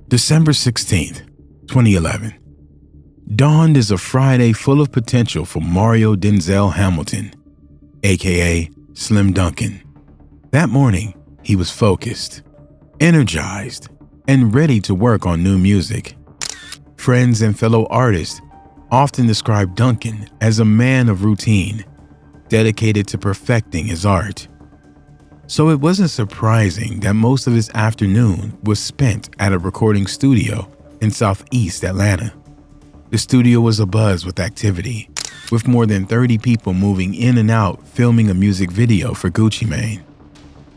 December 16th, 2011. Dawned as a Friday full of potential for Mario Denzel Hamilton, aka Slim Dunkin. That morning, he was focused, energized, and ready to work on new music. Friends and fellow artists often describe Dunkin as a man of routine, dedicated to perfecting his art. So it wasn't surprising that most of his afternoon was spent at a recording studio in Southeast Atlanta. The studio was abuzz with activity, with more than 30 people moving in and out filming a music video for Gucci Mane.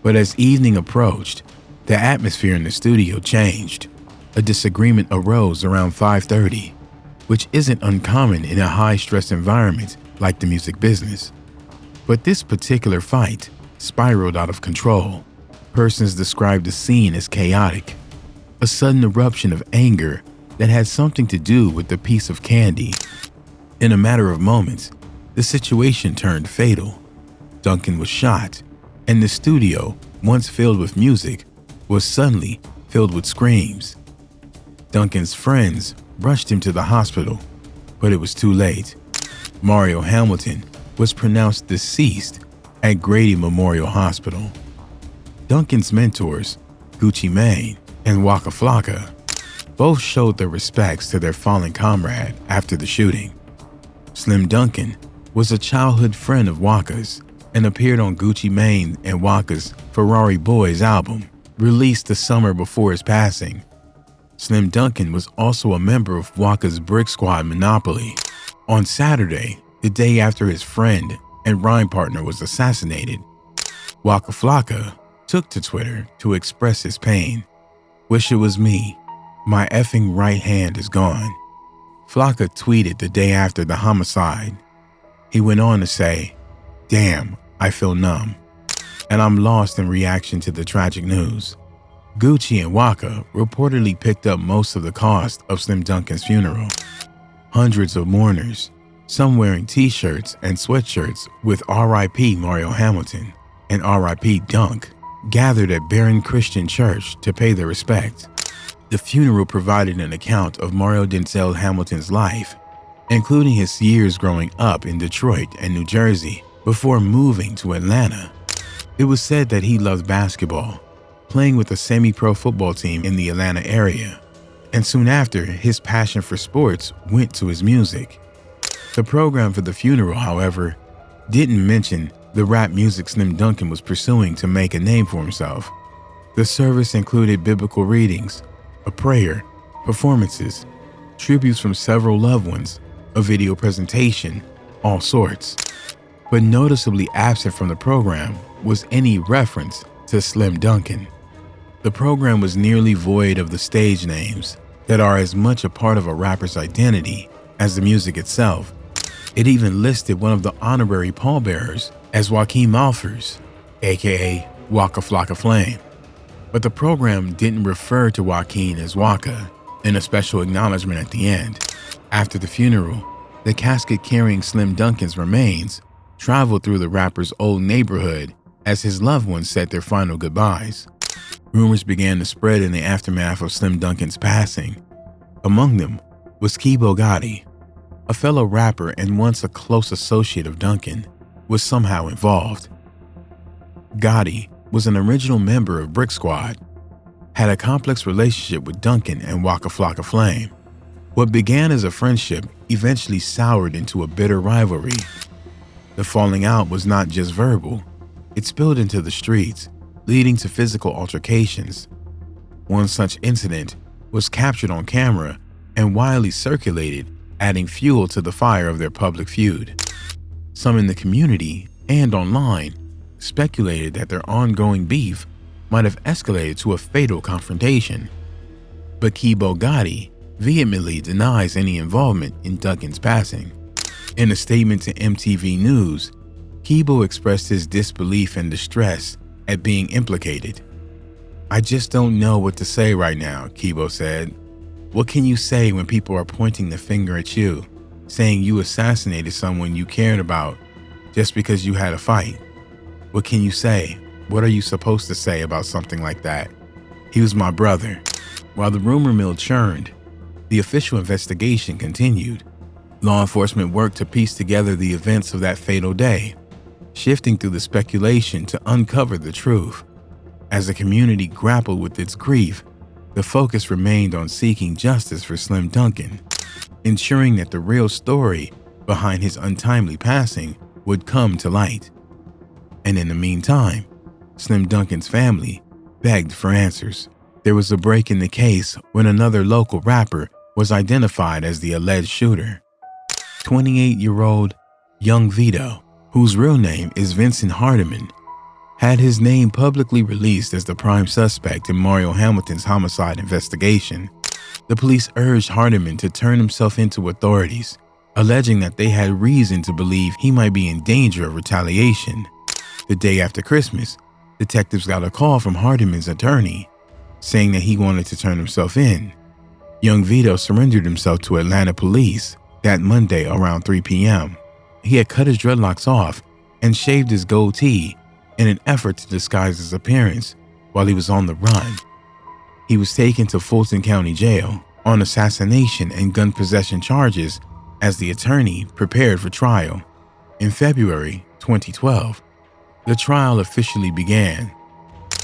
But as evening approached, the atmosphere in the studio changed. A disagreement arose around 5:30, which isn't uncommon in a high-stress environment like the music business. But this particular fight spiraled out of control. Persons described the scene as chaotic, a sudden eruption of anger that had something to do with the piece of candy. In a matter of moments, the situation turned fatal. Dunkin was shot, and the studio, once filled with music, was suddenly filled with screams. Dunkin's friends rushed him to the hospital, but it was too late. Mario Hamilton was pronounced deceased at Grady Memorial Hospital. Dunkin's mentors, Gucci Mane and Waka Flocka, both showed their respects to their fallen comrade after the shooting. Slim Dunkin was a childhood friend of Waka's and appeared on Gucci Mane and Waka's Ferrari Boys album, released the summer before his passing. Slim Dunkin was also a member of Waka's Brick Squad Monopoly. On Saturday, the day after his friend and rhyme partner was assassinated, Waka Flocka took to Twitter to express his pain. "Wish it was me. My effing right hand is gone." Flocka tweeted the day after the homicide. He went on to say, "Damn, I feel numb, and I'm lost in reaction to the tragic news." Gucci and Waka reportedly picked up most of the cost of Slim Dunkin's funeral. Hundreds of mourners, some wearing t-shirts and sweatshirts with R.I.P. Mario Hamilton and R.I.P. Dunk, gathered at Barron Christian Church to pay their respects. The funeral provided an account of Mario Denzel Hamilton's life, including his years growing up in Detroit and New Jersey before moving to Atlanta. It was said that he loved basketball, playing with a semi-pro football team in the Atlanta area, and soon after, his passion for sports went to his music. The program for the funeral, however, didn't mention the rap music Slim Dunkin was pursuing to make a name for himself. The service included biblical readings, a prayer, performances, tributes from several loved ones, a video presentation, all sorts. But noticeably absent from the program was any reference to Slim Dunkin. The program was nearly void of the stage names that are as much a part of a rapper's identity as the music itself. It even listed one of the honorary pallbearers as Joaquin Malfers, aka Waka Flocka Flame. But the program didn't refer to Joaquin as Waka in a special acknowledgement at the end. After the funeral, the casket carrying Slim Dunkin's remains traveled through the rapper's old neighborhood as his loved ones said their final goodbyes. Rumors began to spread in the aftermath of Slim Dunkin's passing. Among them was Kibo Gotti, a fellow rapper and once a close associate of Dunkin, was somehow involved. Gotti was an original member of Brick Squad, had a complex relationship with Dunkin and Waka Flocka Flame. What began as a friendship eventually soured into a bitter rivalry. The falling out was not just verbal, it spilled into the streets, leading to physical altercations. One such incident was captured on camera and widely circulated, adding fuel to the fire of their public feud. Some in the community and online speculated that their ongoing beef might have escalated to a fatal confrontation. But Kibo Gotti vehemently denies any involvement in Dunkin's passing. In a statement to MTV News, Kibo expressed his disbelief and distress at being implicated. "I just don't know what to say right now," Kibo said. "What can you say when people are pointing the finger at you, saying you assassinated someone you cared about just because you had a fight? What can you say? What are you supposed to say about something like that? He was my brother. While the rumor mill churned, the official investigation continued. Law enforcement worked to piece together the events of that fatal day, shifting through the speculation to uncover the truth. As the community grappled with its grief, the focus remained on seeking justice for Slim Dunkin, ensuring that the real story behind his untimely passing would come to light. And in the meantime, Slim Dunkin's family begged for answers. There was a break in the case when another local rapper was identified as the alleged shooter. 28-year-old Young Vito, whose real name is Vincent Hardiman, had his name publicly released as the prime suspect in Mario Hamilton's homicide investigation. The police urged Hardiman to turn himself in to authorities, alleging that they had reason to believe he might be in danger of retaliation. The day after Christmas, detectives got a call from Hardiman's attorney saying that he wanted to turn himself in. Young Vito surrendered himself to Atlanta police that Monday around 3 p.m. He had cut his dreadlocks off and shaved his goatee in an effort to disguise his appearance while he was on the run. He was taken to Fulton County Jail on assassination and gun possession charges as the attorney prepared for trial. In February 2012, the trial officially began.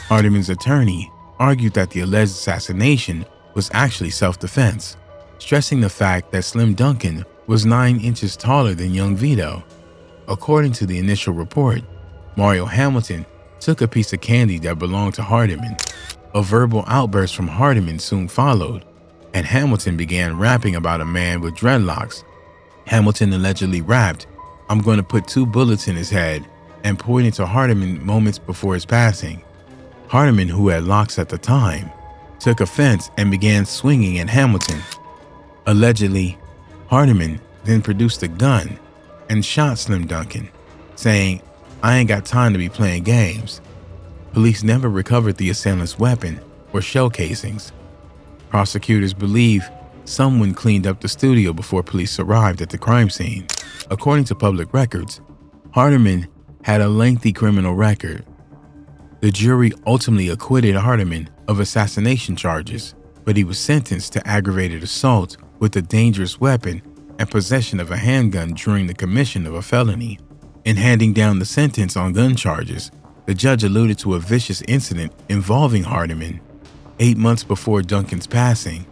Hardiman's attorney argued that the alleged assassination was actually self-defense, stressing the fact that Slim Dunkin was 9 inches taller than Young Vito. According to the initial report, Mario Hamilton took a piece of candy that belonged to Hardiman. A verbal outburst from Hardiman soon followed, and Hamilton began rapping about a man with dreadlocks. Hamilton allegedly rapped, "I'm going to put 2 bullets in his head," and pointed to Hardiman moments before his passing. Hardiman, who had locks at the time, took offense and began swinging at Hamilton. Allegedly, Hardiman then produced a gun and shot Slim Dunkin, saying, "I ain't got time to be playing games." Police never recovered the assailant's weapon or shell casings. Prosecutors believe someone cleaned up the studio before police arrived at the crime scene. According to public records, Hardiman had a lengthy criminal record. The jury ultimately acquitted Hardiman of assassination charges, but he was sentenced to aggravated assault with a dangerous weapon and possession of a handgun during the commission of a felony. In handing down the sentence on gun charges, the judge alluded to a vicious incident involving Hardiman 8 months before Dunkin's passing.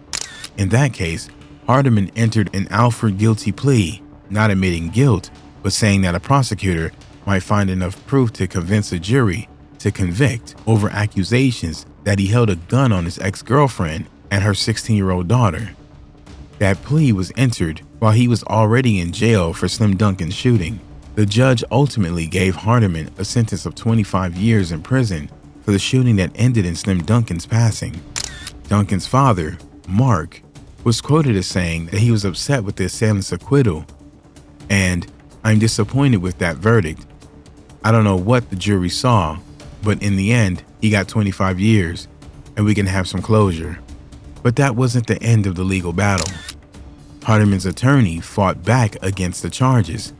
In that case, Hardiman entered an Alfred guilty plea, not admitting guilt, but saying that a prosecutor might find enough proof to convince a jury to convict over accusations that he held a gun on his ex-girlfriend and her 16-year-old daughter. That plea was entered while he was already in jail for Slim Dunkin's shooting. The judge ultimately gave Hardiman a sentence of 25 years in prison for the shooting that ended in Slim Dunkin's passing. Dunkin's father, Mark, was quoted as saying that he was upset with the assailant's acquittal and, "I'm disappointed with that verdict. I don't know what the jury saw, but in the end, he got 25 years and we can have some closure." But that wasn't the end of the legal battle. Hardiman's attorney fought back against the charges,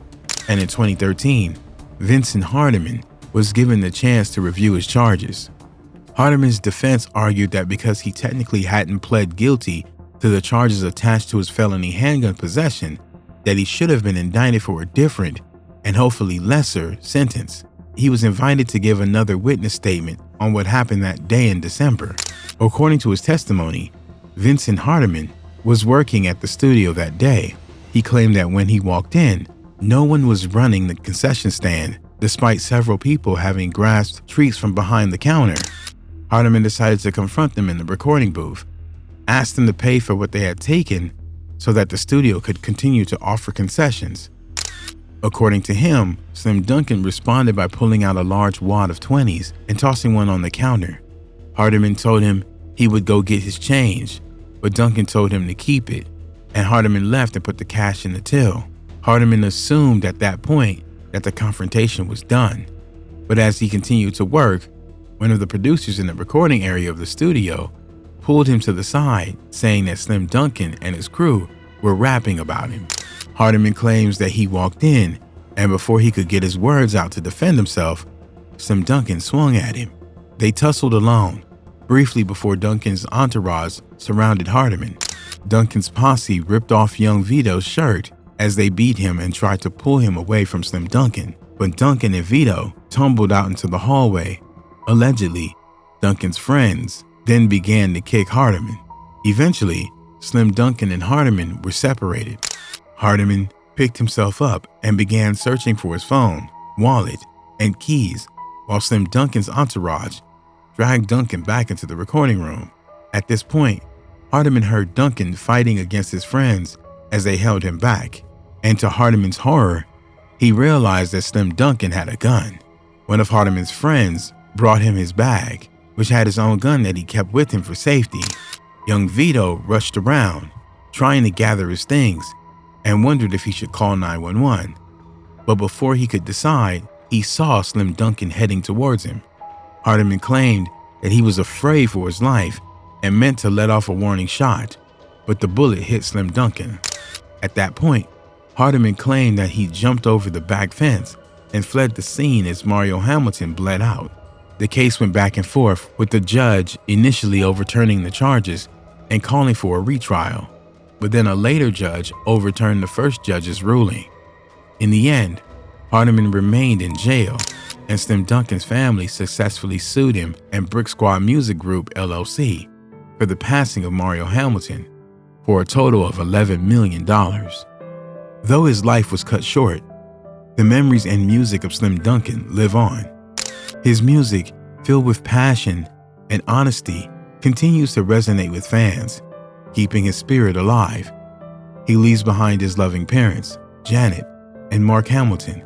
and in 2013, Vincent Hardiman was given the chance to review his charges. Hardiman's defense argued that because he technically hadn't pled guilty to the charges attached to his felony handgun possession, that he should have been indicted for a different and hopefully lesser sentence. He was invited to give another witness statement on what happened that day in December. According to his testimony, Vincent Hardiman was working at the studio that day. He claimed that when he walked in, no one was running the concession stand, despite several people having grasped treats from behind the counter. Hardiman decided to confront them in the recording booth, asked them to pay for what they had taken so that the studio could continue to offer concessions. According to him, Slim Dunkin responded by pulling out a large wad of 20s and tossing one on the counter. Hardiman told him he would go get his change, but Dunkin told him to keep it, and Hardiman left and put the cash in the till. Hardiman assumed at that point that the confrontation was done, but as he continued to work, one of the producers in the recording area of the studio pulled him to the side, saying that Slim Dunkin and his crew were rapping about him. Hardiman claims that he walked in, and before he could get his words out to defend himself, Slim Dunkin swung at him. They tussled alone, briefly before Dunkin's entourage surrounded Hardiman. Dunkin's posse ripped off young Vito's shirt as they beat him and tried to pull him away from Slim Dunkin, but Dunkin and Vito tumbled out into the hallway. Allegedly, Dunkin's friends then began to kick Hardiman. Eventually, Slim Dunkin and Hardiman were separated. Hardiman picked himself up and began searching for his phone, wallet, and keys, while Slim Dunkin's entourage dragged Dunkin back into the recording room. At this point, Hardiman heard Dunkin fighting against his friends as they held him back, and to Hardiman's horror, he realized that Slim Dunkin had a gun. One of Hardiman's friends brought him his bag, which had his own gun that he kept with him for safety. Young Vito rushed around, trying to gather his things, and wondered if he should call 911. But before he could decide, he saw Slim Dunkin heading towards him. Hardiman claimed that he was afraid for his life and meant to let off a warning shot, but the bullet hit Slim Dunkin. At that point, Hardiman claimed that he jumped over the back fence and fled the scene as Mario Hamilton bled out. The case went back and forth, with the judge initially overturning the charges and calling for a retrial, but then a later judge overturned the first judge's ruling. In the end, Hardiman remained in jail, and Slim Dunkin's family successfully sued him and Brick Squad Music Group LLC for the passing of Mario Hamilton for a total of $11 million. Though his life was cut short, the memories and music of Slim Dunkin live on. His music, filled with passion and honesty, continues to resonate with fans, keeping his spirit alive. He leaves behind his loving parents, Janet and Mark Hamilton,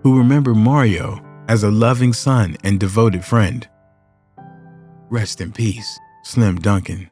who remember Mario as a loving son and devoted friend. Rest in peace, Slim Dunkin.